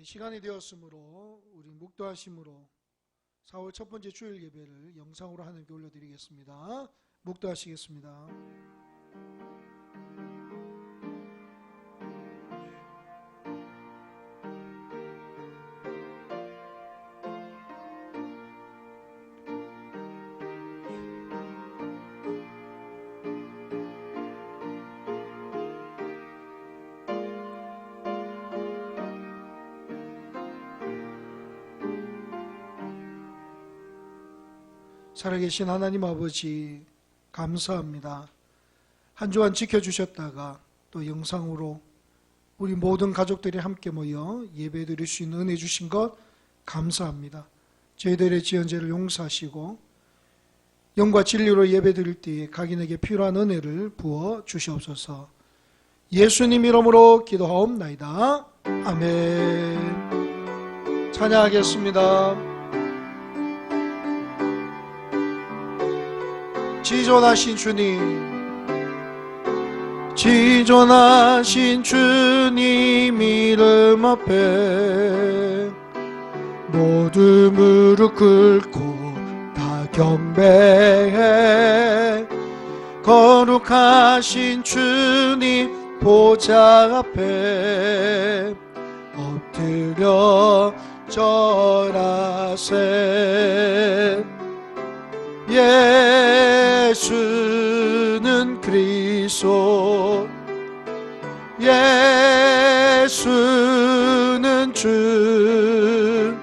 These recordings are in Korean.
시간이 되었으므로 우리 묵도하심으로 4월 첫 번째 주일 예배를 영상으로 하나님께 올려드리겠습니다. 묵도하시겠습니다. 살아계신 하나님 아버지 감사합니다. 한 주간 지켜주셨다가 또 영상으로 우리 모든 가족들이 함께 모여 예배드릴 수 있는 은혜 주신 것 감사합니다. 저희들의 지은 죄를 용서하시고 영과 진리로 예배드릴 때에 각인에게 필요한 은혜를 부어 주시옵소서. 예수님 이름으로 기도하옵나이다. 아멘. 찬양하겠습니다. 지존하신 주님 이름 앞에 모두 무릎 꿇고 다 경배해. 거룩하신 주님 보좌 앞에 엎드려 절하세. 예수는 그리스도, 예수는 주,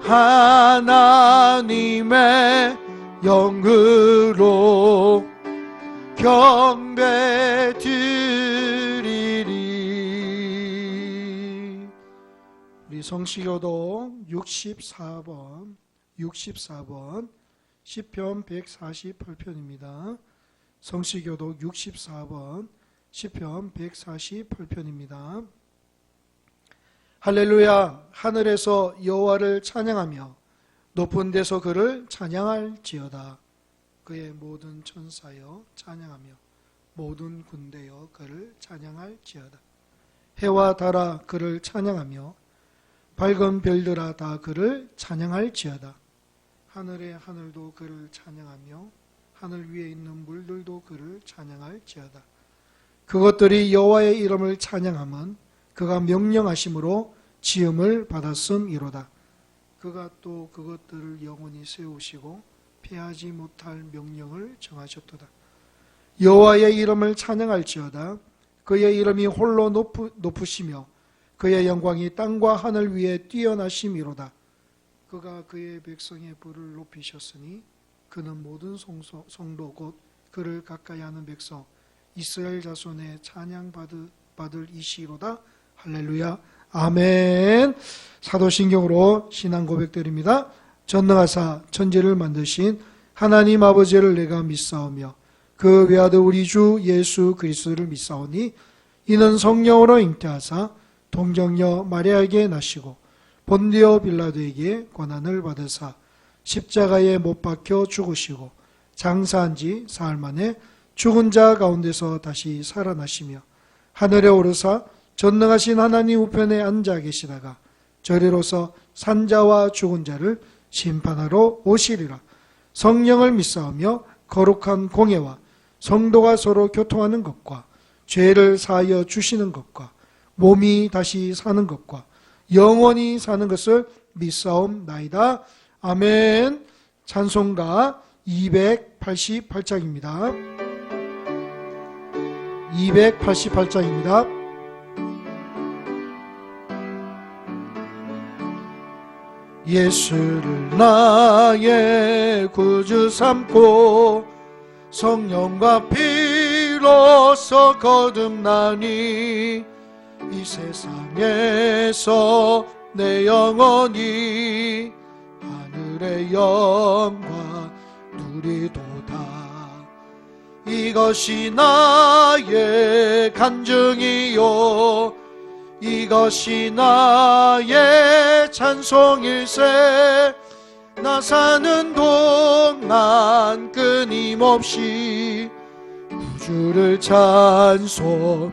하나님의 영으로 경배드리리. 우리 성시교도 64번 시편 148편입니다. 성시교독 64번 시편 148편입니다. 할렐루야. 하늘에서 여호와를 찬양하며 높은 데서 그를 찬양할지어다. 그의 모든 천사여 찬양하며 모든 군대여 그를 찬양할지어다. 해와 달아 그를 찬양하며 밝은 별들아 다 그를 찬양할지어다. 하늘의 하늘도 그를 찬양하며 하늘 위에 있는 물들도 그를 찬양할지어다. 그것들이 여호와의 이름을 찬양함은 그가 명령하심으로 지음을 받았음이로다. 그가 또 그것들을 영원히 세우시고 피하지 못할 명령을 정하셨도다. 여호와의 이름을 찬양할지어다. 그의 이름이 홀로 높으시며 그의 영광이 땅과 하늘 위에 뛰어나심이로다. 그가 그의 백성의 부를 높이셨으니 그는 모든 성도 곧 그를 가까이 하는 백성 이스라엘 자손의 찬양받을 이시로다. 할렐루야. 아멘. 사도신경으로 신앙 고백드립니다. 전능하사 천지를 만드신 하나님 아버지를 내가 믿사오며 그 외아들 우리 주 예수 그리스도를 믿사오니 이는 성령으로 잉태하사 동정녀 마리아에게 나시고 본디오 빌라도에게 고난을 받으사 십자가에 못 박혀 죽으시고 장사한 지 사흘 만에 죽은 자 가운데서 다시 살아나시며 하늘에 오르사 전능하신 하나님 우편에 앉아 계시다가 저리로서 산자와 죽은 자를 심판하러 오시리라. 성령을 믿사오며 거룩한 공예와 성도가 서로 교통하는 것과 죄를 사하여 주시는 것과 몸이 다시 사는 것과 영원히 사는 것을 믿사옵나이다. 아멘. 찬송가 288장입니다. 288장입니다. 예수를 나의 구주 삼고 성령과 피로써 거듭나니 이 세상에서 내 영혼이 하늘의 영광 누리도다. 이것이 나의 간증이요 이것이 나의 찬송일세. 나 사는 동안 끊임없이 구주를 찬송하리로다.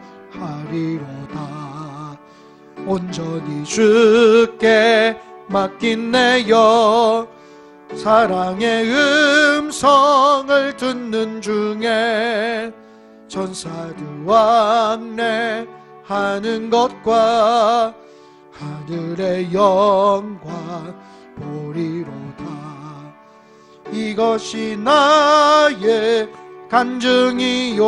온전히 주께 맡긴 내 영, 사랑의 음성을 듣는 중에 천사들 왕래하는 것과 하늘의 영광 보리로다. 이것이 나의 간증이요,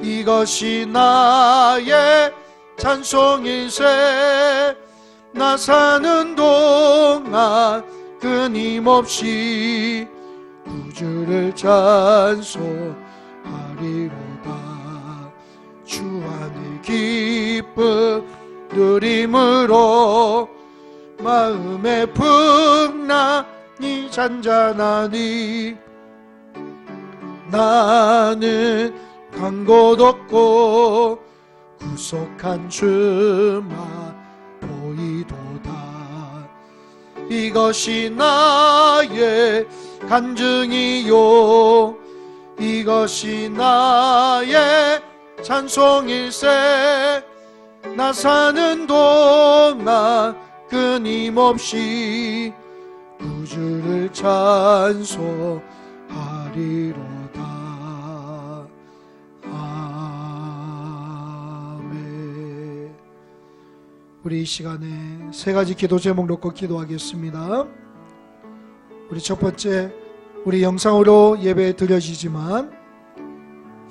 이것이 나의 찬송일세. 나 사는 동안 끊임없이 구주를 찬송하리로다. 주 안에 기쁨 누림으로 마음의 풍랑이 잔잔하니 나는 간 곳 없고 구속한 주만 보이도다. 이것이 나의 간증이요, 이것이 나의 찬송일세. 나 사는 동안 끊임없이 구주를 찬송하리로다. 아멘. 우리 이 시간에 세 가지 기도 제목 놓고 기도하겠습니다. 우리 첫 번째, 우리 영상으로 예배 드려지지만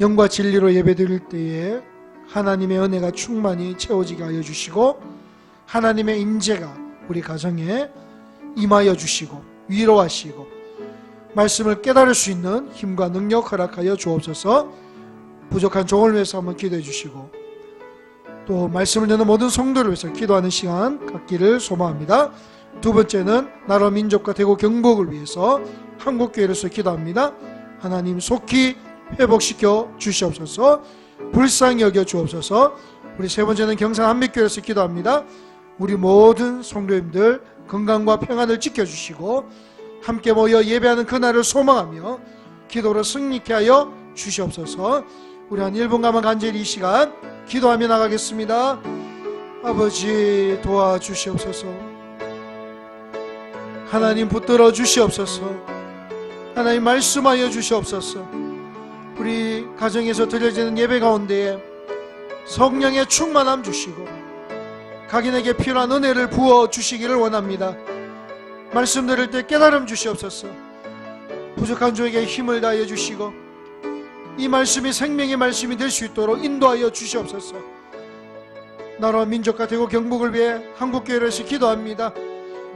영과 진리로 예배 드릴 때에 하나님의 은혜가 충만히 채워지게 하여 주시고 하나님의 임재가 우리 가정에 임하여 주시고 위로하시고 말씀을 깨달을 수 있는 힘과 능력 허락하여 주옵소서. 부족한 종을 위해서 한번 기도해 주시고 또 말씀을 듣는 모든 성도를 위해서 기도하는 시간 갖기를 소망합니다. 두 번째는 나라 민족과 대구 경북을 위해서 한국교회로서 기도합니다. 하나님 속히 회복시켜 주시옵소서. 불쌍히 여겨 주옵소서. 우리 세 번째는 경산 한빛교회에서 기도합니다. 우리 모든 성도님들 건강과 평안을 지켜주시고 함께 모여 예배하는 그날을 소망하며 기도로 승리케 하여 주시옵소서. 우리 한 1분간만 간절히 이 시간 기도하며 나가겠습니다. 아버지 도와주시옵소서. 하나님 붙들어 주시옵소서. 하나님 말씀하여 주시옵소서. 우리 가정에서 드려지는 예배 가운데에 성령의 충만함 주시고 각인에게 필요한 은혜를 부어 주시기를 원합니다. 말씀 들을 때 깨달음 주시옵소서. 부족한 종에게 힘을 다하여 주시고 이 말씀이 생명의 말씀이 될 수 있도록 인도하여 주시옵소서. 나라와 민족과 대구 경북을 위해 한국교회를 위해서 기도합니다.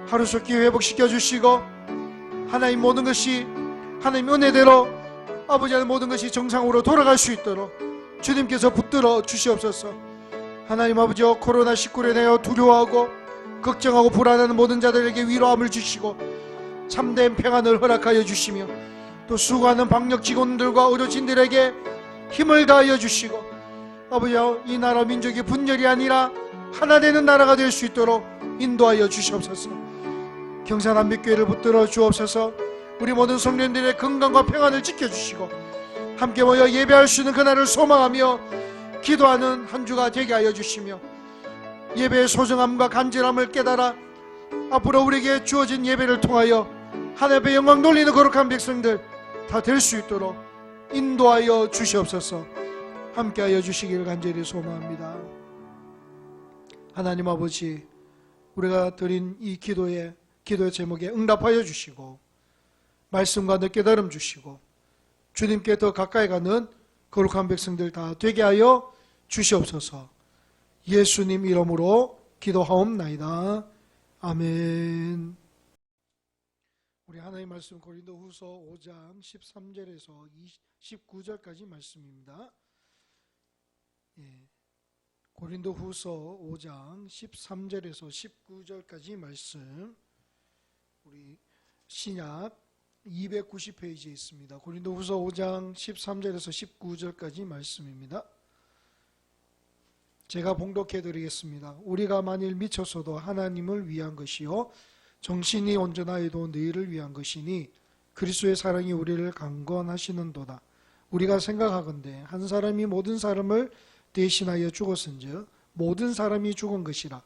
하루속히 회복시켜 주시고 하나님 모든 것이 하나님 은혜대로 아버지 하나님 모든 것이 정상으로 돌아갈 수 있도록 주님께서 붙들어 주시옵소서. 하나님 아버지여 코로나19로 인하여 두려워하고 걱정하고 불안하는 모든 자들에게 위로함을 주시고 참된 평안을 허락하여 주시며 또 수고하는 방역 직원들과 의료진들에게 힘을 다하여 주시고 아버지여 이 나라 민족이 분열이 아니라 하나 되는 나라가 될 수 있도록 인도하여 주시옵소서. 경산 한빛교회를 붙들어 주옵소서. 우리 모든 성도님들의 건강과 평안을 지켜주시고 함께 모여 예배할 수 있는 그날을 소망하며 기도하는 한 주가 되게 하여 주시며 예배의 소중함과 간절함을 깨달아 앞으로 우리에게 주어진 예배를 통하여 하나님의 영광 돌리는 거룩한 백성들 다 될 수 있도록 인도하여 주시옵소서. 함께하여 주시기를 간절히 소망합니다. 하나님 아버지, 우리가 드린 이 기도의 제목에 응답하여 주시고 말씀과 너 깨달음 주시고 주님께 더 가까이 가는 거룩한 백성들 다 되게 하여 주시옵소서. 예수님 이름으로 기도하옵나이다. 아멘. 우리 하나님 말씀 고린도후서 5장 13절에서 19절까지 말씀입니다. 고린도후서 5장 13절에서 19절까지 말씀, 우리 신약 290페이지에 있습니다. 고린도후서 5장 13절에서 19절까지 말씀입니다. 제가 봉독해 드리겠습니다. 우리가 만일 미쳤어도 하나님을 위한 것이요 정신이 온전하여도 너희를 위한 것이니 그리스도의 사랑이 우리를 강권하시는도다. 우리가 생각하건대 한 사람이 모든 사람을 대신하여 죽었은즉 모든 사람이 죽은 것이라.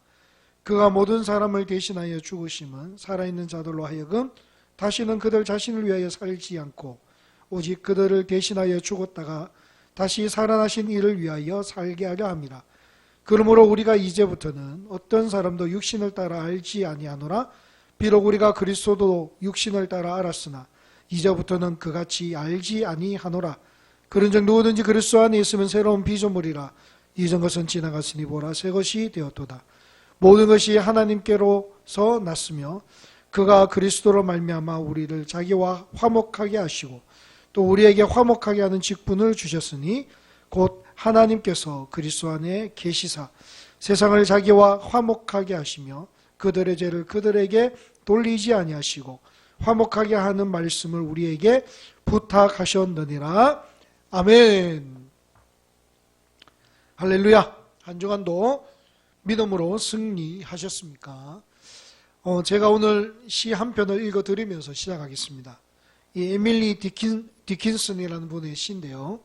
그가 모든 사람을 대신하여 죽으심은 살아있는 자들로 하여금 다시는 그들 자신을 위하여 살지 않고 오직 그들을 대신하여 죽었다가 다시 살아나신 이를 위하여 살게 하려 함이라. 그러므로 우리가 이제부터는 어떤 사람도 육신을 따라 알지 아니하노라. 비록 우리가 그리스도도 육신을 따라 알았으나 이제부터는 그같이 알지 아니하노라. 그런즉 누구든지 그리스도 안에 있으면 새로운 피조물이라. 이전 것은 지나갔으니 보라 새 것이 되었도다. 모든 것이 하나님께로서 났으며 그가 그리스도로 말미암아 우리를 자기와 화목하게 하시고 또 우리에게 화목하게 하는 직분을 주셨으니 곧 하나님께서 그리스도 안에 계시사 세상을 자기와 화목하게 하시며 그들의 죄를 그들에게 돌리지 아니하시고 화목하게 하는 말씀을 우리에게 부탁하셨느니라. 아멘. 할렐루야. 한 주간도 믿음으로 승리하셨습니까? 제가 오늘 시 한 편을 읽어드리면서 시작하겠습니다. 이 에밀리 디킨슨이라는 분의 시인데요.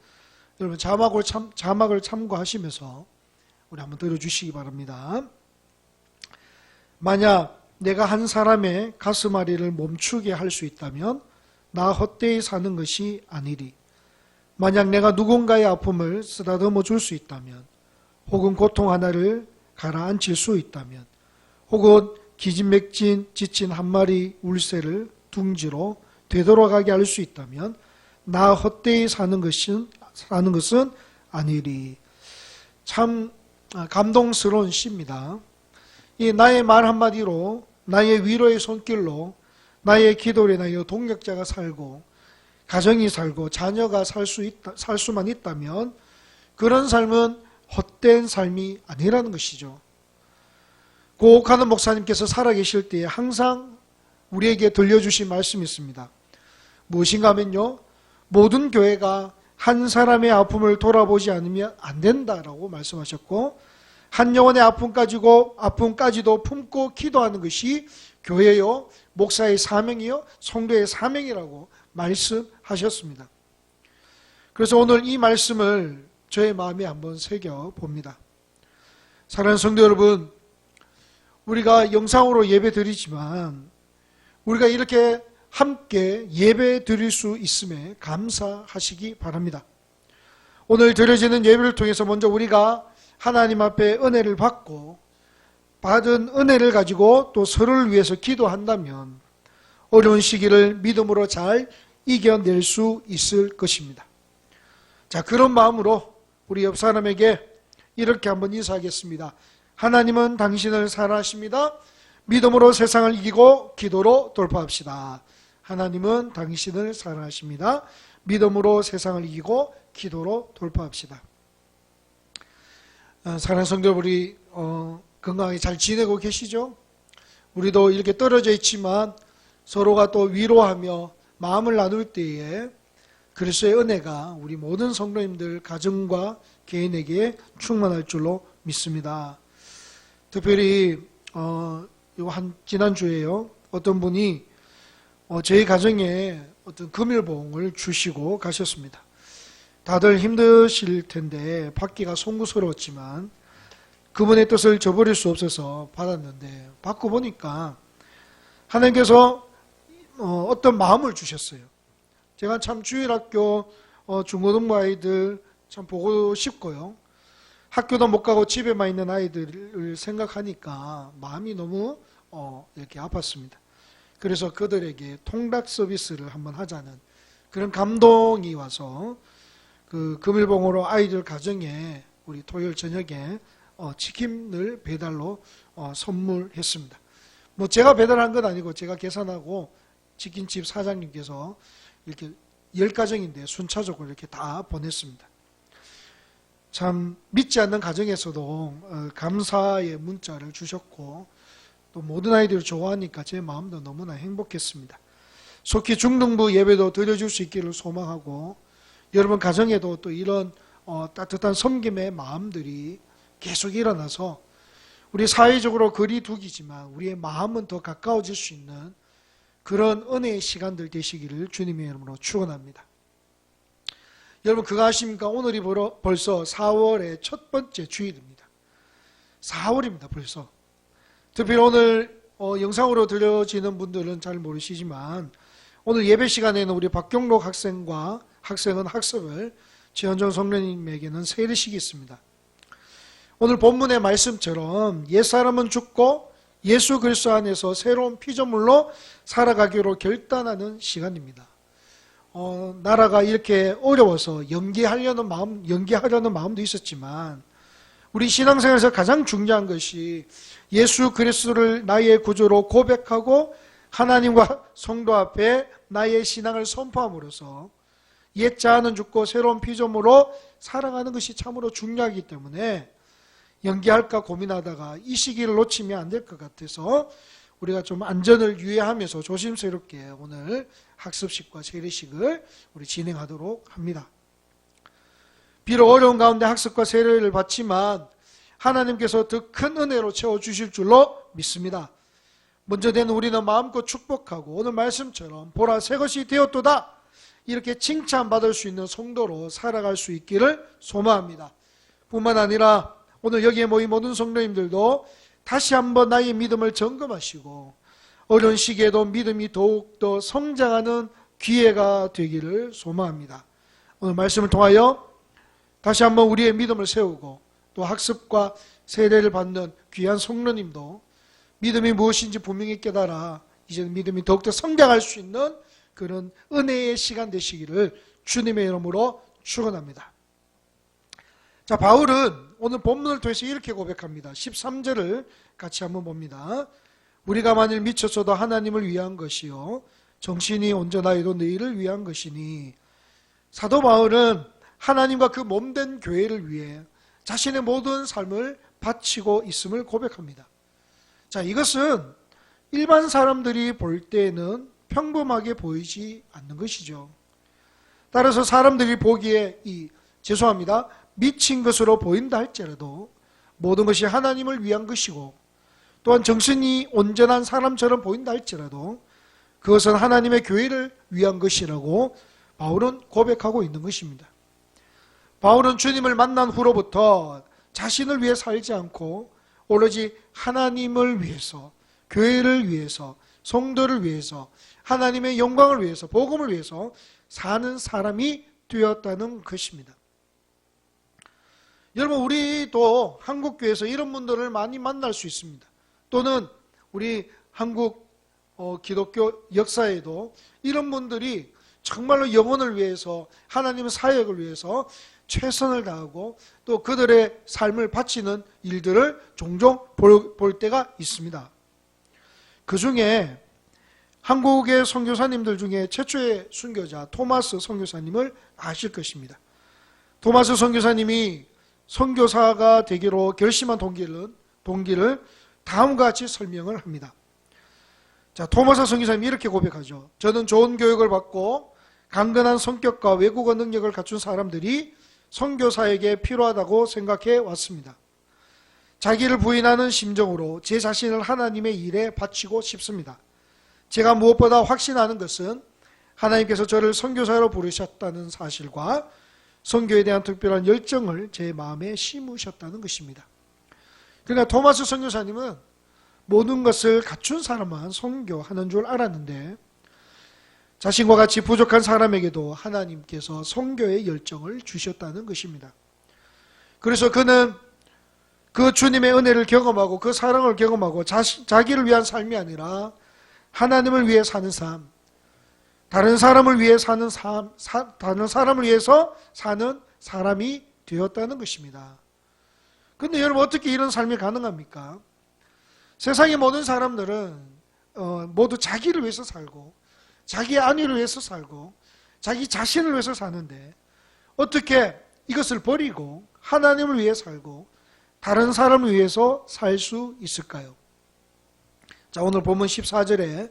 여러분 자막을 참고하시면서 우리 한번 들어주시기 바랍니다. 만약 내가 한 사람의 가슴앓이를 멈추게 할 수 있다면 나 헛되이 사는 것이 아니리. 만약 내가 누군가의 아픔을 쓰다듬어 줄 수 있다면 혹은 고통 하나를 가라앉힐 수 있다면 혹은 기진맥진 지친 한 마리 울새를 둥지로 되돌아가게 할 수 있다면 나 헛되이 사는 것은 아니리. 참 감동스러운 시입니다. 이 나의 말 한마디로 나의 위로의 손길로 나의 기도로 인하여 동력자가 살고 가정이 살고 자녀가 살 수만 있다면 그런 삶은 헛된 삶이 아니라는 것이죠. 고옥하는 목사님께서 살아계실 때에 항상 우리에게 들려주신 말씀이 있습니다. 무엇인가 하면요, 모든 교회가 한 사람의 아픔을 돌아보지 않으면 안 된다라고 말씀하셨고 한 영혼의 아픔까지도 품고 기도하는 것이 교회요, 목사의 사명이요, 성도의 사명이라고 말씀하셨습니다. 그래서 오늘 이 말씀을 저의 마음에 한번 새겨봅니다. 사랑하는 성도 여러분, 우리가 영상으로 예배 드리지만 우리가 이렇게 함께 예배 드릴 수 있음에 감사하시기 바랍니다. 오늘 드려지는 예배를 통해서 먼저 우리가 하나님 앞에 은혜를 받고 받은 은혜를 가지고 또 서로를 위해서 기도한다면 어려운 시기를 믿음으로 잘 이겨낼 수 있을 것입니다. 자, 그런 마음으로 우리 옆 사람에게 이렇게 한번 인사하겠습니다. 하나님은 당신을 사랑하십니다. 믿음으로 세상을 이기고 기도로 돌파합시다. 하나님은 당신을 사랑하십니다. 믿음으로 세상을 이기고 기도로 돌파합시다. 사랑하는 성도 우리 건강하게 잘 지내고 계시죠? 우리도 이렇게 떨어져 있지만 서로가 또 위로하며 마음을 나눌 때에 그리스도의 은혜가 우리 모든 성도님들 가정과 개인에게 충만할 줄로 믿습니다. 특별히 지난주에요, 어떤 분이 저희 가정에 어떤 금일봉을 주시고 가셨습니다. 다들 힘드실 텐데 받기가 송구스러웠지만 그분의 뜻을 저버릴 수 없어서 받았는데 받고 보니까 하나님께서 어떤 마음을 주셨어요. 제가 참 주일학교 중고등부 아이들 참 보고 싶고요. 학교도 못 가고 집에만 있는 아이들을 생각하니까 마음이 너무 이렇게 아팠습니다. 그래서 그들에게 통닭 서비스를 한번 하자는 그런 감동이 와서 그 금일봉으로 아이들 가정에 우리 토요일 저녁에 치킨을 배달로 선물했습니다. 뭐 제가 배달한 건 아니고 제가 계산하고 치킨집 사장님께서 이렇게 10가정인데 순차적으로 이렇게 다 보냈습니다. 참 믿지 않는 가정에서도 감사의 문자를 주셨고 또 모든 아이들을 좋아하니까 제 마음도 너무나 행복했습니다. 속히 중등부 예배도 드려줄 수 있기를 소망하고 여러분 가정에도 또 이런 따뜻한 섬김의 마음들이 계속 일어나서 우리 사회적으로 거리두기지만 우리의 마음은 더 가까워질 수 있는 그런 은혜의 시간들 되시기를 주님의 이름으로 축원합니다. 여러분 그거 아십니까? 오늘이 벌써 4월의 첫 번째 주일입니다. 4월입니다. 벌써. 특별히 오늘 영상으로 들려지는 분들은 잘 모르시지만 오늘 예배 시간에는 우리 박경록 학생은 학습을, 최현정 성령님에게는 세례식이 있습니다. 오늘 본문의 말씀처럼 옛사람은 죽고 예수 그리스도 안에서 새로운 피조물로 살아가기로 결단하는 시간입니다. 나라가 이렇게 어려워서 연기하려는 마음도 있었지만 우리 신앙생활에서 가장 중요한 것이 예수 그리스도를 나의 구주로 고백하고 하나님과 성도 앞에 나의 신앙을 선포함으로써 옛 자아는 죽고 새로운 피조물로 살아가는 것이 참으로 중요하기 때문에 연기할까 고민하다가 이 시기를 놓치면 안 될 것 같아서 우리가 좀 안전을 유의하면서 조심스럽게 오늘 학습식과 세례식을 우리 진행하도록 합니다. 비록 어려운 가운데 학습과 세례를 받지만 하나님께서 더 큰 은혜로 채워주실 줄로 믿습니다. 먼저 된 우리는 마음껏 축복하고 오늘 말씀처럼 보라 새 것이 되었도다 이렇게 칭찬받을 수 있는 성도로 살아갈 수 있기를 소망합니다. 뿐만 아니라 오늘 여기에 모인 모든 성도님들도 다시 한번 나의 믿음을 점검하시고 어려운 시기에도 믿음이 더욱더 성장하는 기회가 되기를 소망합니다. 오늘 말씀을 통하여 다시 한번 우리의 믿음을 세우고 또 학습과 세례를 받는 귀한 성도님도 믿음이 무엇인지 분명히 깨달아 이제는 믿음이 더욱더 성장할 수 있는 그런 은혜의 시간 되시기를 주님의 이름으로 축원합니다. 자, 바울은 오늘 본문을 통해서 이렇게 고백합니다. 13절을 같이 한번 봅니다. 우리가 만일 미쳤어도 하나님을 위한 것이요 정신이 온전하여도 너희를 위한 것이니. 사도 바울은 하나님과 그 몸된 교회를 위해 자신의 모든 삶을 바치고 있음을 고백합니다. 자, 이것은 일반 사람들이 볼 때는 평범하게 보이지 않는 것이죠. 따라서 사람들이 보기에 죄송합니다. 미친 것으로 보인다 할지라도 모든 것이 하나님을 위한 것이고 또한 정신이 온전한 사람처럼 보인다 할지라도 그것은 하나님의 교회를 위한 것이라고 바울은 고백하고 있는 것입니다. 바울은 주님을 만난 후로부터 자신을 위해 살지 않고 오로지 하나님을 위해서, 교회를 위해서, 성도를 위해서, 하나님의 영광을 위해서, 복음을 위해서 사는 사람이 되었다는 것입니다. 여러분, 우리도 한국교회에서 이런 분들을 많이 만날 수 있습니다. 또는 우리 한국 기독교 역사에도 이런 분들이 정말로 영혼을 위해서, 하나님의 사역을 위해서 최선을 다하고 또 그들의 삶을 바치는 일들을 종종 볼 때가 있습니다. 그 중에 한국의 선교사님들 중에 최초의 순교자 토마스 선교사님을 아실 것입니다. 토마스 선교사님이 선교사가 되기로 결심한 동기를 다음과 같이 설명을 합니다. 자, 토마스 선교사님이 이렇게 고백하죠. 저는 좋은 교육을 받고 강건한 성격과 외국어 능력을 갖춘 사람들이 선교사에게 필요하다고 생각해 왔습니다. 자기를 부인하는 심정으로 제 자신을 하나님의 일에 바치고 싶습니다. 제가 무엇보다 확신하는 것은 하나님께서 저를 선교사로 부르셨다는 사실과 선교에 대한 특별한 열정을 제 마음에 심으셨다는 것입니다. 그러니까 토마스 선교사님은 모든 것을 갖춘 사람만 선교하는 줄 알았는데 자신과 같이 부족한 사람에게도 하나님께서 선교의 열정을 주셨다는 것입니다. 그래서 그는 그 주님의 은혜를 경험하고 그 사랑을 경험하고 자기를 위한 삶이 아니라 하나님을 위해 사는 삶, 다른 사람을 위해 사는 삶, 다른 사람을 위해서 사는 사람이 되었다는 것입니다. 그런데 여러분, 어떻게 이런 삶이 가능합니까? 세상의 모든 사람들은 모두 자기를 위해서 살고 자기의 안위를 위해서 살고 자기 자신을 위해서 사는데 어떻게 이것을 버리고 하나님을 위해 살고 다른 사람을 위해서 살 수 있을까요? 자, 오늘 본문 14절에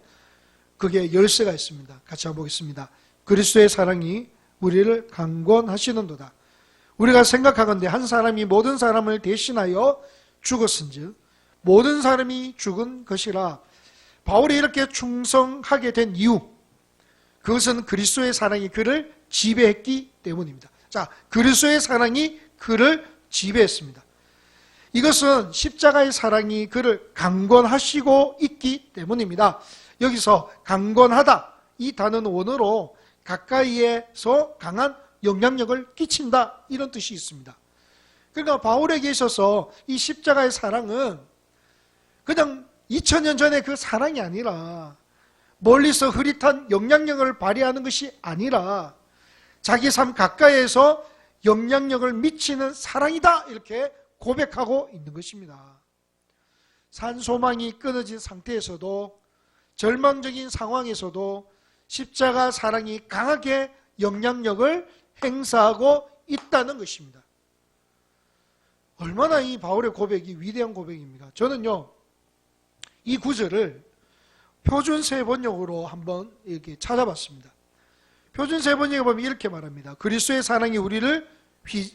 그게 열쇠가 있습니다. 같이 한번 보겠습니다. 그리스도의 사랑이 우리를 강권하시는도다. 우리가 생각하건대 한 사람이 모든 사람을 대신하여 죽었은즉 모든 사람이 죽은 것이라. 바울이 이렇게 충성하게 된 이유, 그것은 그리스도의 사랑이 그를 지배했기 때문입니다. 자, 그리스도의 사랑이 그를 지배했습니다. 이것은 십자가의 사랑이 그를 강권하시고 있기 때문입니다. 여기서 강권하다, 이 단어는 원어로 가까이에서 강한 영향력을 끼친다, 이런 뜻이 있습니다. 그러니까 바울에게 있어서 이 십자가의 사랑은 그냥 2000년 전에 그 사랑이 아니라, 멀리서 흐릿한 영향력을 발휘하는 것이 아니라 자기 삶 가까이에서 영향력을 미치는 사랑이다, 이렇게 고백하고 있는 것입니다. 산소망이 끊어진 상태에서도, 절망적인 상황에서도 십자가 사랑이 강하게 영향력을 행사하고 있다는 것입니다. 얼마나 이 바울의 고백이 위대한 고백입니까? 저는요, 이 구절을 표준 세번역으로 한번 이렇게 찾아봤습니다. 표준 세번역에 보면 이렇게 말합니다. 그리스도의 사랑이 우리를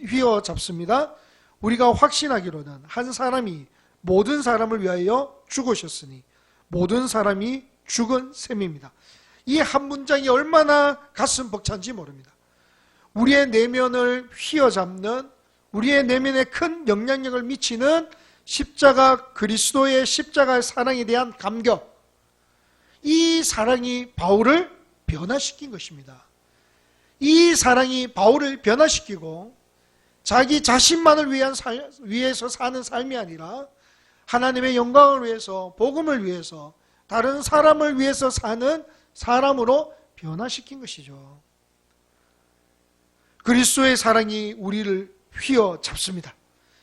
휘어잡습니다. 우리가 확신하기로는 한 사람이 모든 사람을 위하여 죽으셨으니 모든 사람이 죽은 셈입니다. 이 한 문장이 얼마나 가슴 벅찬지 모릅니다. 우리의 내면을 휘어잡는, 우리의 내면에 큰 영향력을 미치는 십자가, 그리스도의 십자가의 사랑에 대한 감격, 이 사랑이 바울을 변화시킨 것입니다. 이 사랑이 바울을 변화시키고 자기 자신만을 위해서 사는 삶이 아니라 하나님의 영광을 위해서, 복음을 위해서, 다른 사람을 위해서 사는 사람으로 변화시킨 것이죠. 그리스도의 사랑이 우리를 휘어잡습니다.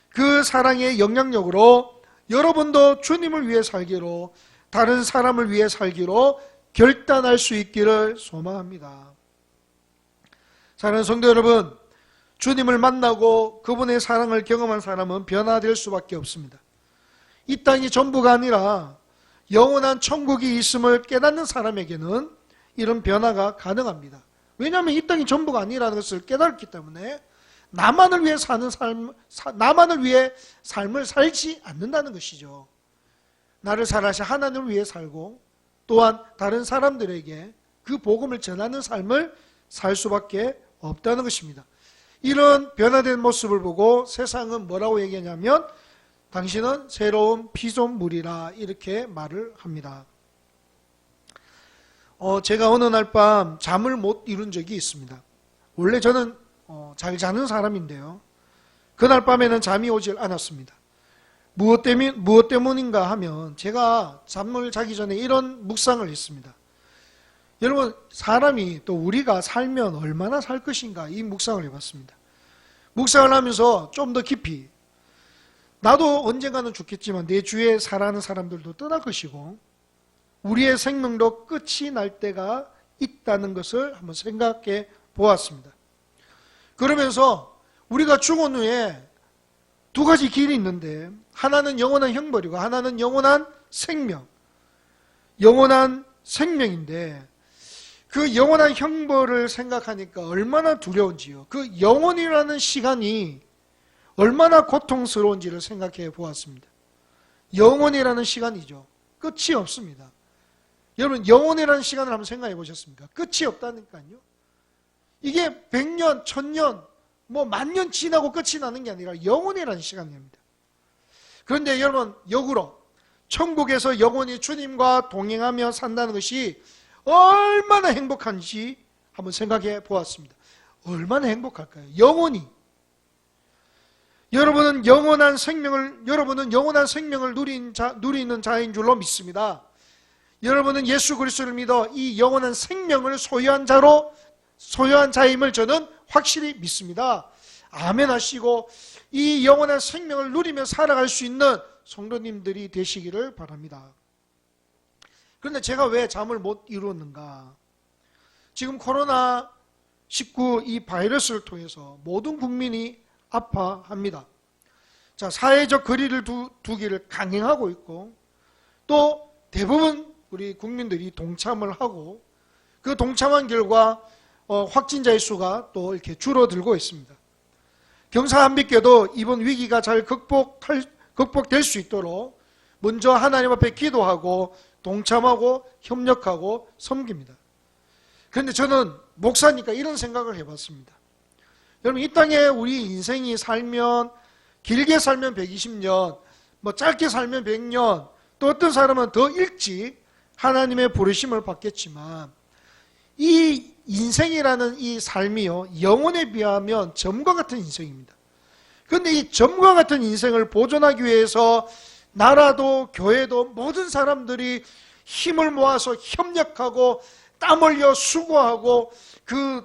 그 사랑의 영향력으로 여러분도 주님을 위해 살기로, 다른 사람을 위해 살기로 결단할 수 있기를 소망합니다. 사랑하는 성도 여러분, 주님을 만나고 그분의 사랑을 경험한 사람은 변화될 수밖에 없습니다. 이 땅이 전부가 아니라 영원한 천국이 있음을 깨닫는 사람에게는 이런 변화가 가능합니다. 왜냐하면 이 땅이 전부가 아니라는 것을 깨닫기 때문에 나만을 위해 사는 삶, 나만을 위해 삶을 살지 않는다는 것이죠. 나를 사랑하신 하나님을 위해 살고 또한 다른 사람들에게 그 복음을 전하는 삶을 살 수밖에 없다는 것입니다. 이런 변화된 모습을 보고 세상은 뭐라고 얘기하냐면 당신은 새로운 피조물이라, 이렇게 말을 합니다. 제가 어느 날 밤 잠을 못 이룬 적이 있습니다. 원래 저는 잘 자는 사람인데요, 그날 밤에는 잠이 오질 않았습니다. 무엇 때문인가 하면 제가 잠을 자기 전에 이런 묵상을 했습니다. 여러분, 사람이 또 우리가 살면 얼마나 살 것인가, 이 묵상을 해봤습니다. 묵상을 하면서 좀 더 깊이, 나도 언젠가는 죽겠지만 내 주위에 살아가는 사람들도 떠날 것이고 우리의 생명도 끝이 날 때가 있다는 것을 한번 생각해 보았습니다. 그러면서 우리가 죽은 후에 두 가지 길이 있는데, 하나는 영원한 형벌이고 하나는 영원한 생명, 영원한 생명인데, 그 영원한 형벌을 생각하니까 얼마나 두려운지요. 그 영원이라는 시간이 얼마나 고통스러운지를 생각해 보았습니다. 영원이라는 시간이죠. 끝이 없습니다. 여러분, 영원이라는 시간을 한번 생각해 보셨습니까? 끝이 없다니까요. 이게 100년, 1000년, 뭐 만년 지나고 끝이 나는 게 아니라 영원이라는 시간입니다. 그런데 여러분, 역으로 천국에서 영원히 주님과 동행하며 산다는 것이 얼마나 행복한지 한번 생각해 보았습니다. 얼마나 행복할까요? 영원히. 여러분은 영원한 생명을 누리는 자인 줄로 믿습니다. 여러분은 예수 그리스도를 믿어 이 영원한 생명을 소유한 자임을 저는 확실히 믿습니다. 아멘 하시고 이 영원한 생명을 누리며 살아갈 수 있는 성도님들이 되시기를 바랍니다. 그런데 제가 왜 잠을 못 이루었는가? 지금 코로나19 이 바이러스를 통해서 모든 국민이 아파합니다. 자, 사회적 거리를 두기를 강행하고 있고, 또 대부분 우리 국민들이 동참을 하고, 그 동참한 결과 확진자의 수가 또 이렇게 줄어들고 있습니다. 경사한빛교도 이번 위기가 잘 극복될 수 있도록 먼저 하나님 앞에 기도하고 동참하고 협력하고 섬깁니다. 그런데 저는 목사니까 이런 생각을 해봤습니다. 여러분, 이 땅에 우리 인생이 살면 길게 살면 120년, 뭐 짧게 살면 100년, 또 어떤 사람은 더 일찍 하나님의 부르심을 받겠지만 이 인생이라는 이 삶이요, 영혼에 비하면 점과 같은 인생입니다. 그런데 이 점과 같은 인생을 보존하기 위해서 나라도 교회도 모든 사람들이 힘을 모아서 협력하고 땀 흘려 수고하고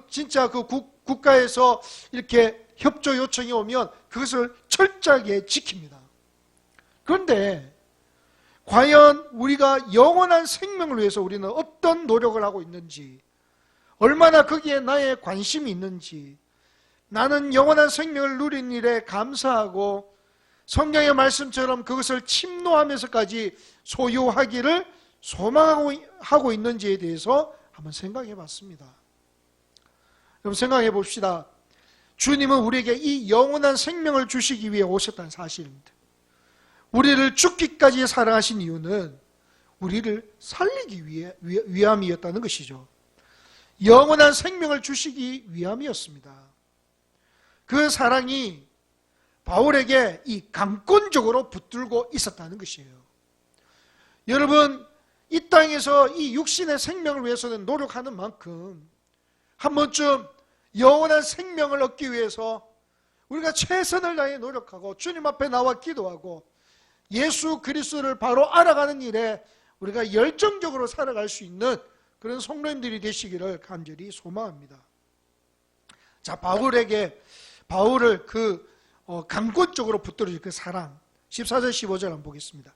진짜 국가에서 이렇게 협조 요청이 오면 그것을 철저하게 지킵니다. 그런데 과연 우리가 영원한 생명을 위해서 우리는 어떤 노력을 하고 있는지, 얼마나 거기에 나의 관심이 있는지, 나는 영원한 생명을 누린 일에 감사하고 성경의 말씀처럼 그것을 침노하면서까지 소유하기를 소망하고 있는지에 대해서 한번 생각해 봤습니다. 여러분 생각해 봅시다. 주님은 우리에게 이 영원한 생명을 주시기 위해 오셨다는 사실입니다. 우리를 죽기까지 사랑하신 이유는 우리를 살리기 위함이었다는 것이죠. 영원한 생명을 주시기 위함이었습니다. 그 사랑이 바울에게 이 강권적으로 붙들고 있었다는 것이에요. 여러분, 이 땅에서 이 육신의 생명을 위해서는 노력하는 만큼 한 번쯤 영원한 생명을 얻기 위해서 우리가 최선을 다해 노력하고 주님 앞에 나와 기도하고 예수 그리스도를 바로 알아가는 일에 우리가 열정적으로 살아갈 수 있는 그런 성도님들이 되시기를 간절히 소망합니다. 자, 바울을 강권적으로 붙들어줄 그 사랑, 14절 15절 한번 보겠습니다.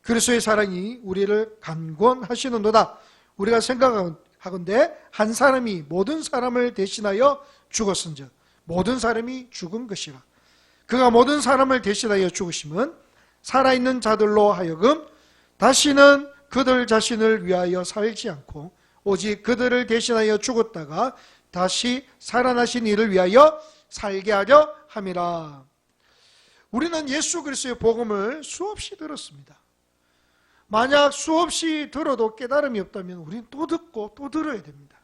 그리스도의 사랑이 우리를 강권하시는도다. 우리가 생각하건대 한 사람이 모든 사람을 대신하여 죽었은즉 모든 사람이 죽은 것이라. 그가 모든 사람을 대신하여 죽으심은 살아있는 자들로 하여금 다시는 그들 자신을 위하여 살지 않고 오직 그들을 대신하여 죽었다가 다시 살아나신 이를 위하여 살게 하려 함이라. 우리는 예수 그리스도의 복음을 수없이 들었습니다. 만약 수없이 들어도 깨달음이 없다면 우리는 또 듣고 또 들어야 됩니다.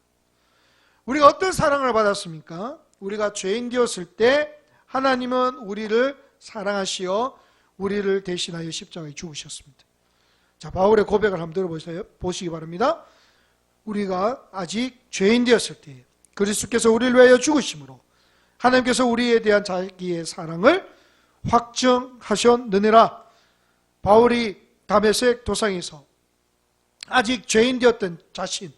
우리가 어떤 사랑을 받았습니까? 우리가 죄인 되었을 때 하나님은 우리를 사랑하시어 우리를 대신하여 십자가에 죽으셨습니다. 자, 바울의 고백을 한번 들어보시기 바랍니다. 우리가 아직 죄인 되었을 때 그리스도께서 우리를 위하여 죽으심으로 하나님께서 우리에 대한 자기의 사랑을 확증하셨느니라. 바울이 다메섹 도상에서 아직 죄인 되었던 자신,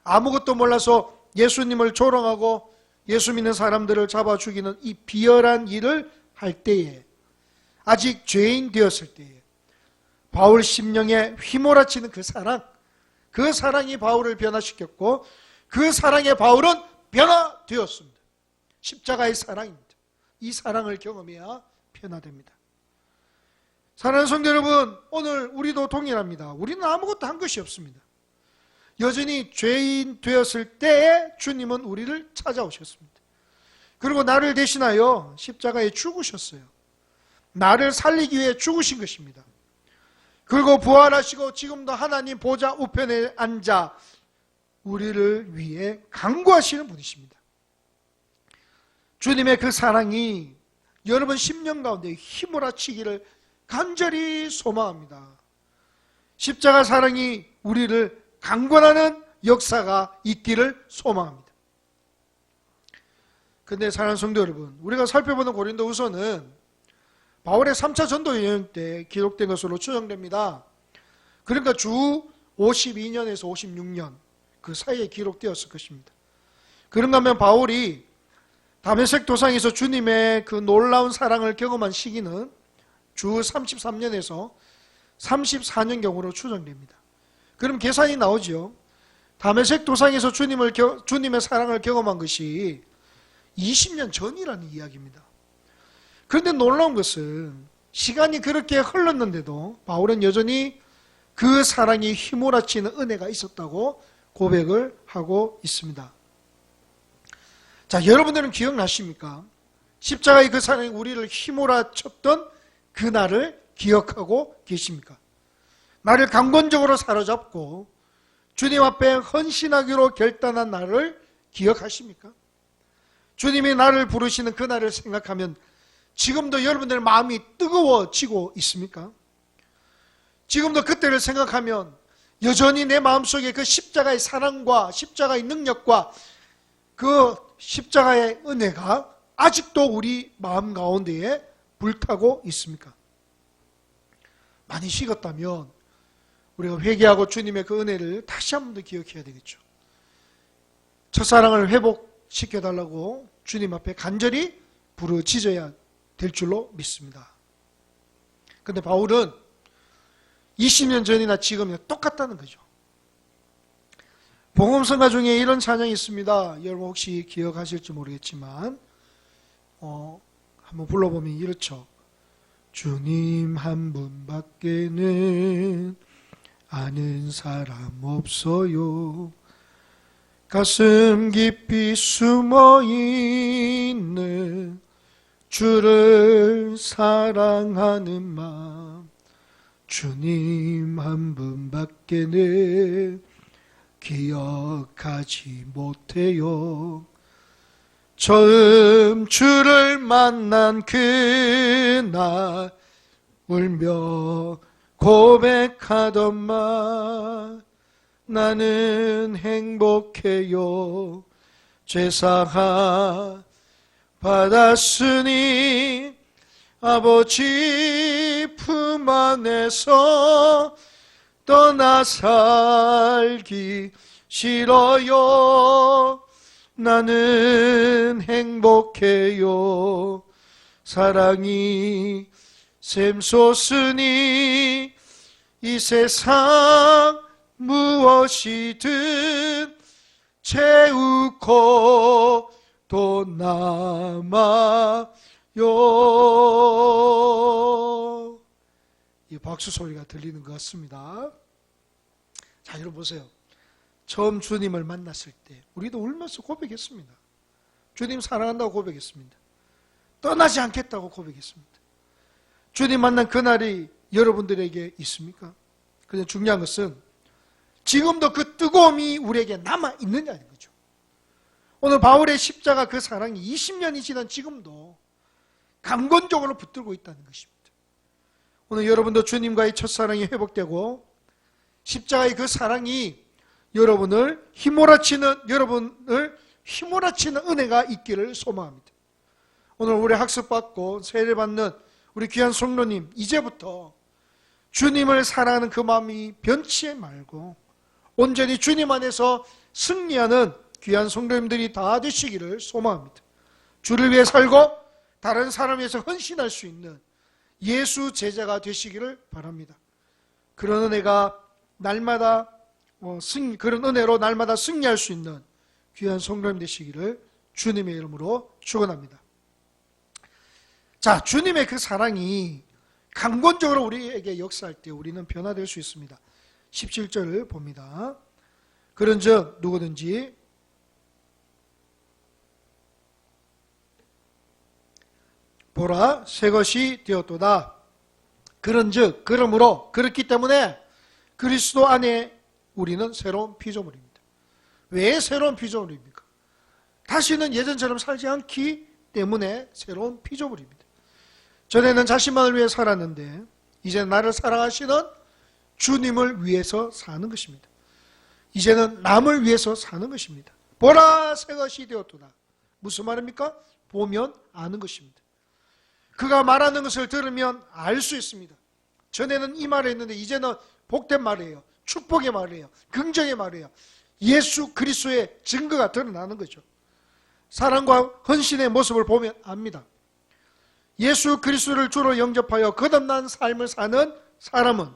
아무것도 몰라서 예수님을 조롱하고 예수 믿는 사람들을 잡아 죽이는 이 비열한 일을 할 때에, 아직 죄인 되었을 때에 바울 심령에 휘몰아치는 그 사랑이 바울을 변화시켰고 그 사랑에 바울은 변화되었습니다. 십자가의 사랑입니다. 이 사랑을 경험해야 변화됩니다. 사랑하는 성도 여러분, 오늘 우리도 동일합니다. 우리는 아무것도 한 것이 없습니다. 여전히 죄인 되었을 때에 주님은 우리를 찾아오셨습니다. 그리고 나를 대신하여 십자가에 죽으셨어요. 나를 살리기 위해 죽으신 것입니다. 그리고 부활하시고 지금도 하나님 보좌 우편에 앉아 우리를 위해 간구하시는 분이십니다. 주님의 그 사랑이 여러분 심령 가운데 휘몰아치기를 간절히 소망합니다. 십자가 사랑이 우리를 강권하는 역사가 있기를 소망합니다. 그런데 사랑하는 성도 여러분, 우리가 살펴보는 고린도후서는 바울의 3차 전도 여행 때 기록된 것으로 추정됩니다. 그러니까 주 52년에서 56년 그 사이에 기록되었을 것입니다. 그런가 하면 바울이 다메섹 도상에서 주님의 그 놀라운 사랑을 경험한 시기는 주 33년에서 34년경으로 추정됩니다. 그럼 계산이 나오죠. 다메섹 도상에서 주님의 사랑을 경험한 것이 20년 전이라는 이야기입니다. 그런데 놀라운 것은 시간이 그렇게 흘렀는데도 바울은 여전히 그 사랑이 휘몰아치는 은혜가 있었다고 고백을 하고 있습니다. 자, 여러분들은 기억나십니까? 십자가의 그 사랑이 우리를 휘몰아쳤던 그날을 기억하고 계십니까? 나를 강권적으로 사로잡고 주님 앞에 헌신하기로 결단한 날을 기억하십니까? 주님이 나를 부르시는 그날을 생각하면 지금도 여러분들의 마음이 뜨거워지고 있습니까? 지금도 그때를 생각하면 여전히 내 마음속에 그 십자가의 사랑과 십자가의 능력과 그 십자가의 은혜가 아직도 우리 마음 가운데에 불타고 있습니까? 많이 식었다면 우리가 회개하고 주님의 그 은혜를 다시 한 번 더 기억해야 되겠죠. 첫사랑을 회복시켜달라고 주님 앞에 간절히 부르짖어야 될 줄로 믿습니다. 그런데 바울은 20년 전이나 지금이나 똑같다는 거죠. 복음성가 중에 이런 찬양이 있습니다. 여러분 혹시 기억하실지 모르겠지만 한번 불러보면 이렇죠. 주님 한 분밖에는 아는 사람 없어요. 가슴 깊이 숨어있는 주를 사랑하는 마음, 주님 한 분밖에는 기억하지 못해요. 처음 주를 만난 그날 울며 고백하던 말, 나는 행복해요. 죄사함 받았으니 아버지 품 안에서 떠나 살기 싫어요. 나는 행복해요. 사랑이 샘솟으니 이 세상 무엇이든 채우고 또 남아요. 이 박수 소리가 들리는 것 같습니다. 자, 여러분 보세요. 처음 주님을 만났을 때 우리도 울면서 고백했습니다. 주님 사랑한다고 고백했습니다. 떠나지 않겠다고 고백했습니다. 주님 만난 그날이 여러분들에게 있습니까? 그냥 중요한 것은 지금도 그 뜨거움이 우리에게 남아있느냐는 거죠. 오늘 바울의 십자가 그 사랑이 20년이 지난 지금도 강건적으로 붙들고 있다는 것입니다. 오늘 여러분도 주님과의 첫사랑이 회복되고 십자가의 그 사랑이 여러분을 휘몰아치는 은혜가 있기를 소망합니다. 오늘 우리 학습받고 세례 받는 우리 귀한 성도님, 이제부터 주님을 사랑하는 그 마음이 변치 말고 온전히 주님 안에서 승리하는 귀한 성도님들이 다 되시기를 소망합니다. 주를 위해 살고 다른 사람을 위해서 헌신할 수 있는 예수 제자가 되시기를 바랍니다. 그런 은혜가 날마다 그런 은혜로 날마다 승리할 수 있는 귀한 성도님 되시기를 주님의 이름으로 축원합니다. 자, 주님의 그 사랑이 강권적으로 우리에게 역사할 때 우리는 변화될 수 있습니다. 17절을 봅니다. 그런즉 누구든지 보라 새 것이 되었도다. 그런즉 그러므로 그렇기 때문에 그리스도 안에 우리는 새로운 피조물입니다. 왜 새로운 피조물입니까? 다시는 예전처럼 살지 않기 때문에 새로운 피조물입니다. 전에는 자신만을 위해 살았는데 이제 나를 사랑하시는 주님을 위해서 사는 것입니다. 이제는 남을 위해서 사는 것입니다. 보라 새 것이 되었도다. 무슨 말입니까? 보면 아는 것입니다. 그가 말하는 것을 들으면 알 수 있습니다. 전에는 이 말을 했는데 이제는 복된 말이에요. 축복의 말이에요. 긍정의 말이에요. 예수 그리스도의 증거가 드러나는 거죠. 사랑과 헌신의 모습을 보면 압니다. 예수 그리스도를 주로 영접하여 거듭난 삶을 사는 사람은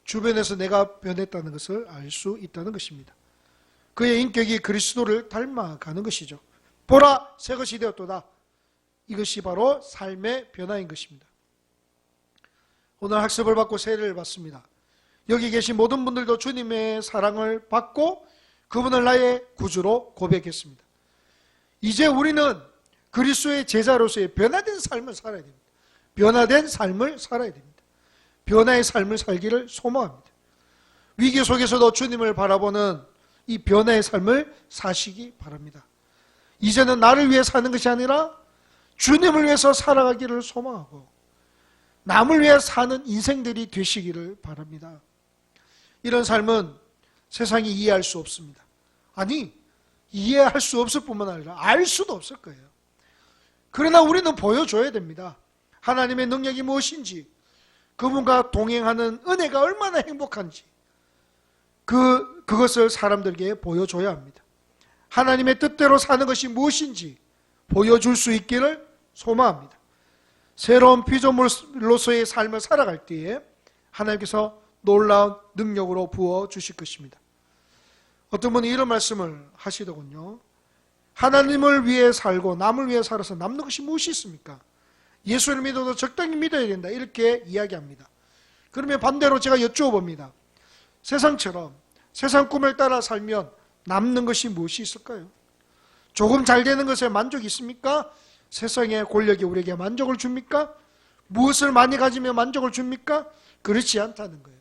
주변에서 내가 변했다는 것을 알 수 있다는 것입니다. 그의 인격이 그리스도를 닮아가는 것이죠. 보라 새 것이 되었도다. 이것이 바로 삶의 변화인 것입니다. 오늘 학습을 받고 세례를 받습니다. 여기 계신 모든 분들도 주님의 사랑을 받고 그분을 나의 구주로 고백했습니다. 이제 우리는 그리스도의 제자로서의 변화된 삶을 살아야 됩니다. 변화된 삶을 살아야 됩니다. 변화의 삶을 살기를 소망합니다. 위기 속에서도 주님을 바라보는 이 변화의 삶을 사시기 바랍니다. 이제는 나를 위해 사는 것이 아니라 주님을 위해서 살아가기를 소망하고 남을 위해 사는 인생들이 되시기를 바랍니다. 이런 삶은 세상이 이해할 수 없습니다. 아니, 이해할 수 없을 뿐만 아니라 알 수도 없을 거예요. 그러나 우리는 보여줘야 됩니다. 하나님의 능력이 무엇인지, 그분과 동행하는 은혜가 얼마나 행복한지 그것을 사람들에게 보여줘야 합니다. 하나님의 뜻대로 사는 것이 무엇인지 보여줄 수 있기를 소망합니다. 새로운 피조물로서의 삶을 살아갈 때에 하나님께서 놀라운 능력으로 부어주실 것입니다. 어떤 분이 이런 말씀을 하시더군요. 하나님을 위해 살고 남을 위해 살아서 남는 것이 무엇이 있습니까? 예수를 믿어도 적당히 믿어야 된다, 이렇게 이야기합니다. 그러면 반대로 제가 여쭈어봅니다. 세상처럼 세상 꿈을 따라 살면 남는 것이 무엇이 있을까요? 조금 잘 되는 것에 만족이 있습니까? 세상의 권력이 우리에게 만족을 줍니까? 무엇을 많이 가지면 만족을 줍니까? 그렇지 않다는 거예요.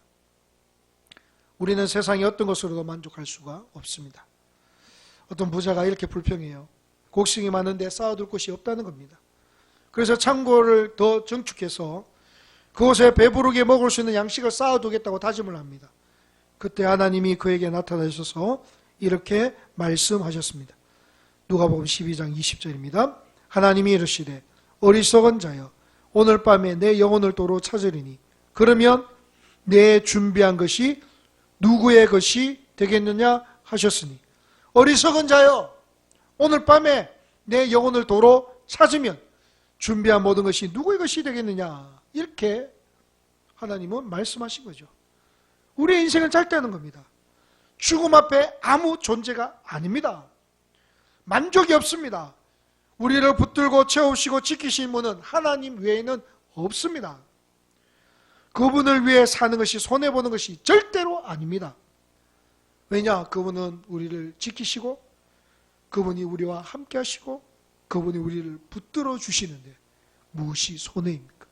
우리는 세상의 어떤 것으로도 만족할 수가 없습니다. 어떤 부자가 이렇게 불평해요. 곡식이 많은데 쌓아둘 곳이 없다는 겁니다. 그래서 창고를 더 증축해서 그곳에 배부르게 먹을 수 있는 양식을 쌓아두겠다고 다짐을 합니다. 그때 하나님이 그에게 나타나셔서 이렇게 말씀하셨습니다. 누가복음 12장 20절입니다. 하나님이 이르시되 어리석은 자여 오늘 밤에 내 영혼을 도로 찾으리니 그러면 내 준비한 것이 누구의 것이 되겠느냐 하셨으니, 어리석은 자여 오늘 밤에 내 영혼을 도로 찾으면 준비한 모든 것이 누구의 것이 되겠느냐, 이렇게 하나님은 말씀하신 거죠. 우리의 인생은 절대하는 겁니다. 죽음 앞에 아무 존재가 아닙니다. 만족이 없습니다. 우리를 붙들고 채우시고 지키신 분은 하나님 외에는 없습니다. 그분을 위해 사는 것이 손해보는 것이 절대로 아닙니다. 왜냐? 그분은 우리를 지키시고 그분이 우리와 함께 하시고 그분이 우리를 붙들어 주시는데 무엇이 손해입니까?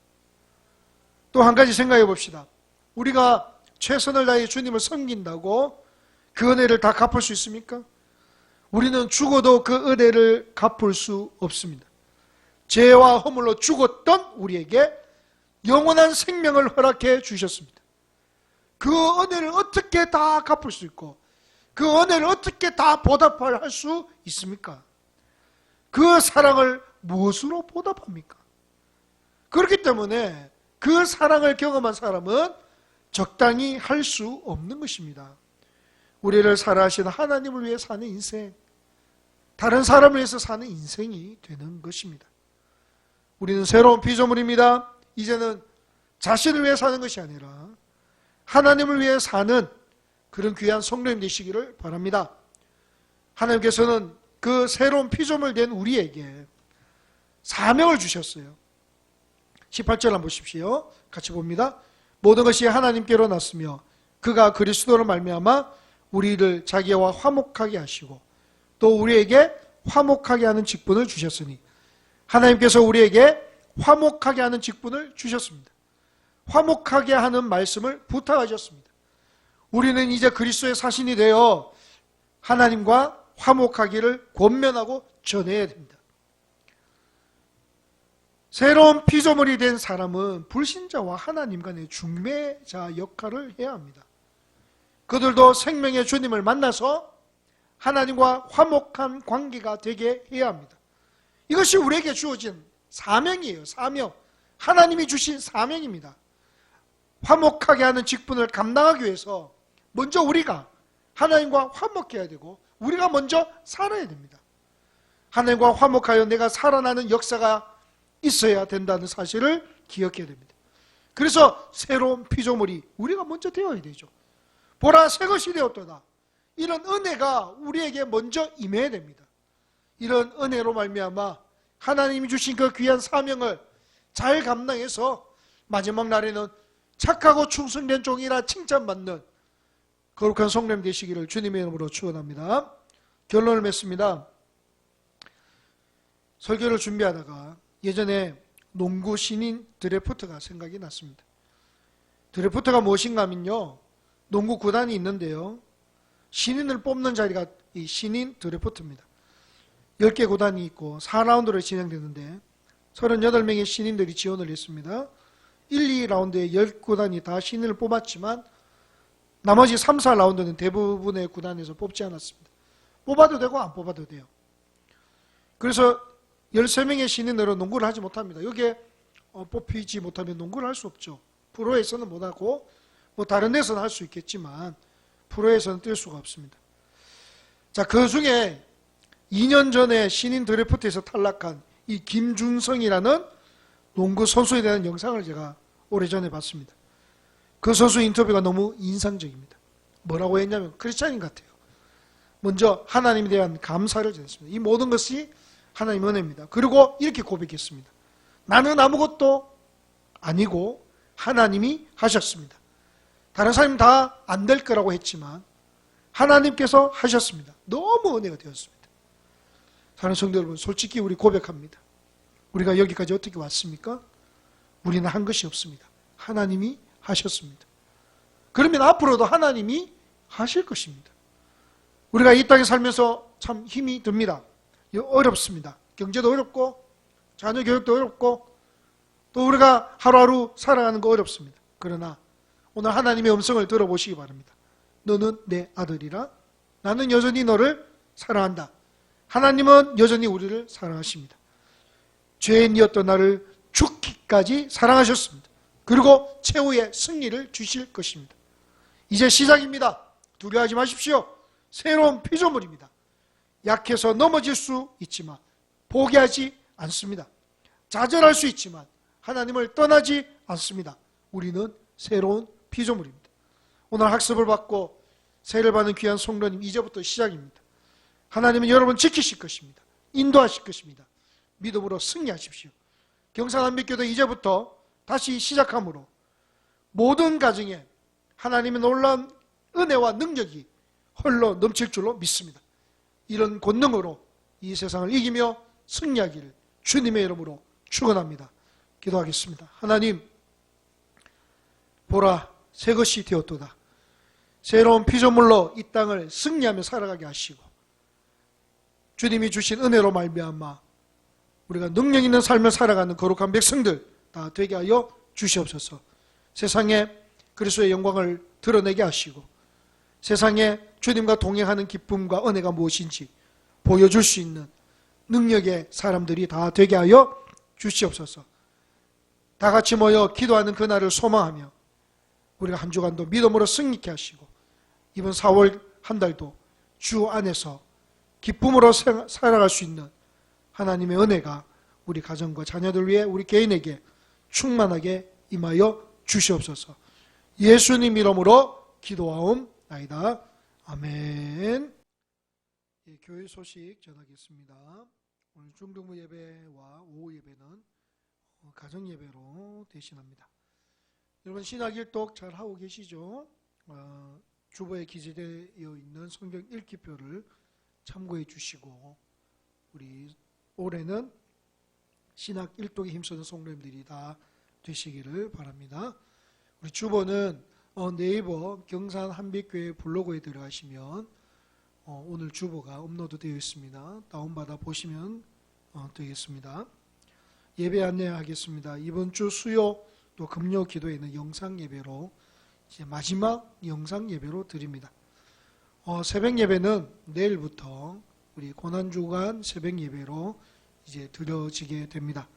또 한 가지 생각해 봅시다. 우리가 최선을 다해 주님을 섬긴다고 그 은혜를 다 갚을 수 있습니까? 우리는 죽어도 그 은혜를 갚을 수 없습니다. 죄와 허물로 죽었던 우리에게 영원한 생명을 허락해 주셨습니다. 그 은혜를 어떻게 다 갚을 수 있고 그 은혜를 어떻게 다 보답할 수 있습니까? 그 사랑을 무엇으로 보답합니까? 그렇기 때문에 그 사랑을 경험한 사람은 적당히 할 수 없는 것입니다. 우리를 사랑하시는 하나님을 위해 사는 인생, 다른 사람을 위해서 사는 인생이 되는 것입니다. 우리는 새로운 피조물입니다. 이제는 자신을 위해 사는 것이 아니라 하나님을 위해 사는 그런 귀한 성도님 되시기를 바랍니다. 하나님께서는 그 새로운 피조물 된 우리에게 사명을 주셨어요. 18절 한번 보십시오. 같이 봅니다. 모든 것이 하나님께로 났으며 그가 그리스도로 말미암아 우리를 자기와 화목하게 하시고 또 우리에게 화목하게 하는 직분을 주셨으니, 하나님께서 우리에게 화목하게 하는 직분을 주셨습니다. 화목하게 하는 말씀을 부탁하셨습니다. 우리는 이제 그리스도의 사신이 되어 하나님과 화목하기를 권면하고 전해야 됩니다. 새로운 피조물이 된 사람은 불신자와 하나님 간의 중매자 역할을 해야 합니다. 그들도 생명의 주님을 만나서 하나님과 화목한 관계가 되게 해야 합니다. 이것이 우리에게 주어진 사명이에요. 사명. 하나님이 주신 사명입니다. 화목하게 하는 직분을 감당하기 위해서 먼저 우리가 하나님과 화목해야 되고 우리가 먼저 살아야 됩니다. 하나님과 화목하여 내가 살아나는 역사가 있어야 된다는 사실을 기억해야 됩니다. 그래서 새로운 피조물이 우리가 먼저 되어야 되죠. 보라, 새 것이 되었도다. 이런 은혜가 우리에게 먼저 임해야 됩니다. 이런 은혜로 말미암아 하나님이 주신 그 귀한 사명을 잘 감당해서 마지막 날에는 착하고 충성된 종이라 칭찬받는 거룩한 성령 되시기를 주님의 이름으로 축원합니다. 결론을 맺습니다. 설교를 준비하다가 예전에 농구 신인 드래프트가 생각이 났습니다. 드래프트가 무엇인가 하면요, 농구 구단이 있는데요, 신인을 뽑는 자리가 이 신인 드래프트입니다. 10개 구단이 있고 4라운드로 진행되는데 38명의 신인들이 지원을 했습니다. 1, 2라운드에 10구단이 다 신인을 뽑았지만 나머지 3, 4라운드는 대부분의 구단에서 뽑지 않았습니다. 뽑아도 되고 안 뽑아도 돼요. 그래서 13명의 신인으로 농구를 하지 못합니다. 여기에 뽑히지 못하면 농구를 할 수 없죠. 프로에서는 못하고 뭐 다른 데서는 할 수 있겠지만 프로에서는 뛸 수가 없습니다. 자, 그 중에 2년 전에 신인 드래프트에서 탈락한 이 김준성이라는 농구 선수에 대한 영상을 제가 오래전에 봤습니다. 그 선수 인터뷰가 너무 인상적입니다. 뭐라고 했냐면 크리스찬인 같아요. 먼저 하나님에 대한 감사를 전했습니다. 이 모든 것이 하나님의 은혜입니다. 그리고 이렇게 고백했습니다. 나는 아무것도 아니고 하나님이 하셨습니다. 다른 사람은 다 안 될 거라고 했지만 하나님께서 하셨습니다. 너무 은혜가 되었습니다. 사랑하는 성도 여러분, 솔직히 우리 고백합니다. 우리가 여기까지 어떻게 왔습니까? 우리는 한 것이 없습니다. 하나님이 하셨습니다. 그러면 앞으로도 하나님이 하실 것입니다. 우리가 이 땅에 살면서 참 힘이 듭니다. 어렵습니다. 경제도 어렵고 자녀 교육도 어렵고 또 우리가 하루하루 살아가는 거 어렵습니다. 그러나 오늘 하나님의 음성을 들어보시기 바랍니다. 너는 내 아들이라. 나는 여전히 너를 사랑한다. 하나님은 여전히 우리를 사랑하십니다. 죄인이었던 나를 죽기까지 사랑하셨습니다. 그리고 최후의 승리를 주실 것입니다. 이제 시작입니다. 두려워하지 마십시오. 새로운 피조물입니다. 약해서 넘어질 수 있지만 포기하지 않습니다. 좌절할 수 있지만 하나님을 떠나지 않습니다. 우리는 새로운 피조물입니다. 오늘 학습을 받고 세례를 받는 귀한 성도님, 이제부터 시작입니다. 하나님은 여러분 지키실 것입니다. 인도하실 것입니다. 믿음으로 승리하십시오. 경산한빛교도 이제부터 다시 시작함으로 모든 가정에 하나님의 놀라운 은혜와 능력이 홀로 넘칠 줄로 믿습니다. 이런 권능으로 이 세상을 이기며 승리하기를 주님의 이름으로 축원합니다. 기도하겠습니다. 하나님, 보라, 새 것이 되었도다. 새로운 피조물로 이 땅을 승리하며 살아가게 하시고 주님이 주신 은혜로 말미암아 우리가 능력 있는 삶을 살아가는 거룩한 백성들 다 되게 하여 주시옵소서. 세상에 그리스도의 영광을 드러내게 하시고 세상에 주님과 동행하는 기쁨과 은혜가 무엇인지 보여줄 수 있는 능력의 사람들이 다 되게 하여 주시옵소서. 다 같이 모여 기도하는 그날을 소망하며 우리가 한 주간도 믿음으로 승리케 하시고 이번 4월 한 달도 주 안에서 기쁨으로 살아갈 수 있는 하나님의 은혜가 우리 가정과 자녀들 위해 우리 개인에게 충만하게 임하여 주시옵소서. 예수님 이름으로 기도하옵나이다. 아멘. 예, 교회 소식 전하겠습니다. 오늘 중등부 예배와 오후 예배는 가정 예배로 대신합니다. 여러분 신학일독 잘 하고 계시죠? 주보에 기재되어 있는 성경 읽기표를 참고해 주시고 우리 올해는 신학 일독에 힘쓰는 성도님들이 다 되시기를 바랍니다. 우리 주보는 네이버 경산 한빛교회 블로그에 들어가시면 오늘 주보가 업로드 되어 있습니다. 다운받아 보시면 되겠습니다. 예배 안내하겠습니다. 이번 주 수요 또 금요 기도에는 영상 예배로 이제 마지막 영상 예배로 드립니다. 새벽 예배는 내일부터 우리 고난주간 새벽 예배로 이제 드려지게 됩니다.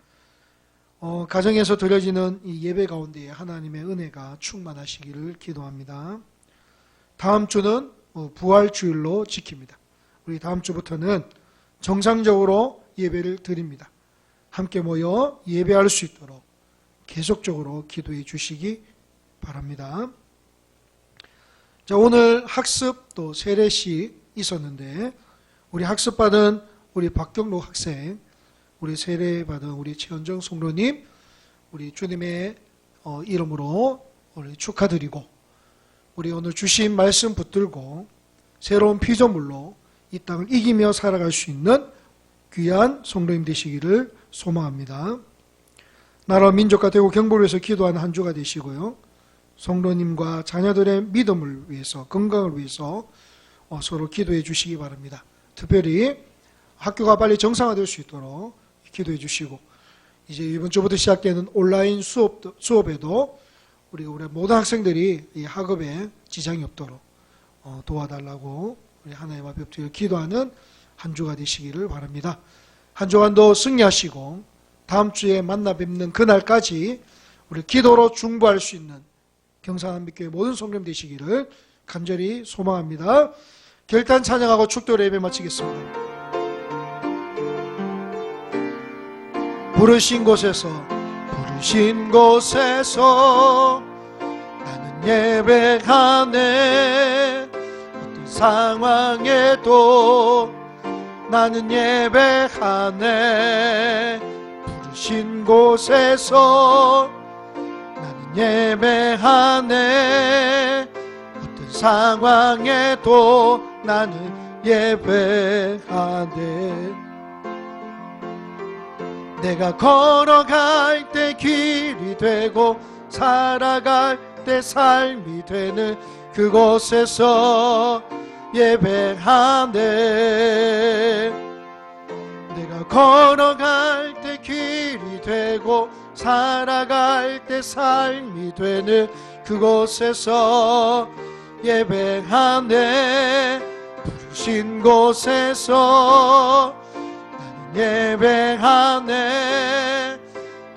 가정에서 드려지는 이 예배 가운데 하나님의 은혜가 충만하시기를 기도합니다. 다음 주는 부활주일로 지킵니다. 우리 다음 주부터는 정상적으로 예배를 드립니다. 함께 모여 예배할 수 있도록 계속적으로 기도해 주시기 바랍니다. 자, 오늘 학습 또 세례식 있었는데 우리 학습받은 우리 박경록 학생, 우리 세례받은 우리 최현정 성도님, 우리 주님의 이름으로 우리 축하드리고 우리 오늘 주신 말씀 붙들고 새로운 피조물로 이 땅을 이기며 살아갈 수 있는 귀한 성도님 되시기를 소망합니다. 나라 민족과 대구 경보를 위해서 기도하는 한 주가 되시고요. 성도님과 자녀들의 믿음을 위해서 건강을 위해서 서로 기도해 주시기 바랍니다. 특별히 학교가 빨리 정상화될 수 있도록 기도해 주시고 이제 이번 주부터 시작되는 온라인 수업에도 우리 모든 학생들이 이 학업에 지장이 없도록 도와달라고 우리 하나님의 앞에 엎드려 기도하는 한 주가 되시기를 바랍니다. 한 주간도 승리하시고 다음 주에 만나 뵙는 그날까지 우리 기도로 중보할 수 있는 경상한빛교회 모든 성도님 되시기를 간절히 소망합니다. 결단 찬양하고 축도 예배 마치겠습니다. 부르신 곳에서 나는 예배하네. 어떤 상황에도 나는 예배하네. 부르신 곳에서 나는 예배하네. 어떤 상황에도 나는 예배하네. 내가 걸어갈 때 길이 되고 살아갈 때 삶이 되는 그곳에서 예배하네. 내가 걸어갈 때 길이 되고 살아갈 때 삶이 되는 그곳에서 예배하네. 부르신 곳에서 예배하네.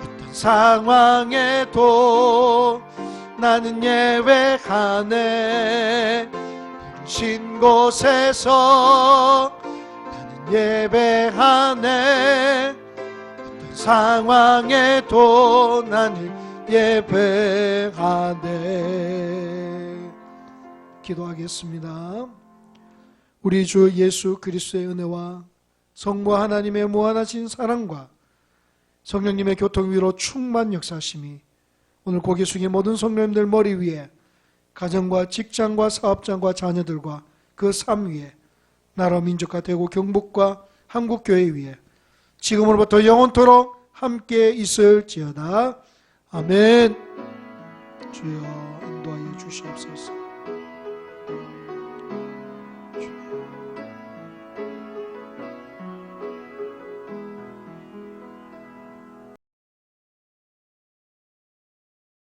어떤 상황에도 나는 예배하네. 부르신 곳에서 나는 예배하네. 어떤 상황에도 나는 예배하네. 기도하겠습니다. 우리 주 예수 그리스도의 은혜와 성부 하나님의 무한하신 사랑과 성령님의 교통 위로 충만 역사하심이 오늘 고개 숙인 모든 성도님들 머리 위에 가정과 직장과 사업장과 자녀들과 그 삶 위에 나라 민족과 대구 경북과 한국교회 위에 지금으로부터 영원토록 함께 있을지어다. 아멘. 주여 인도하여 주시옵소서.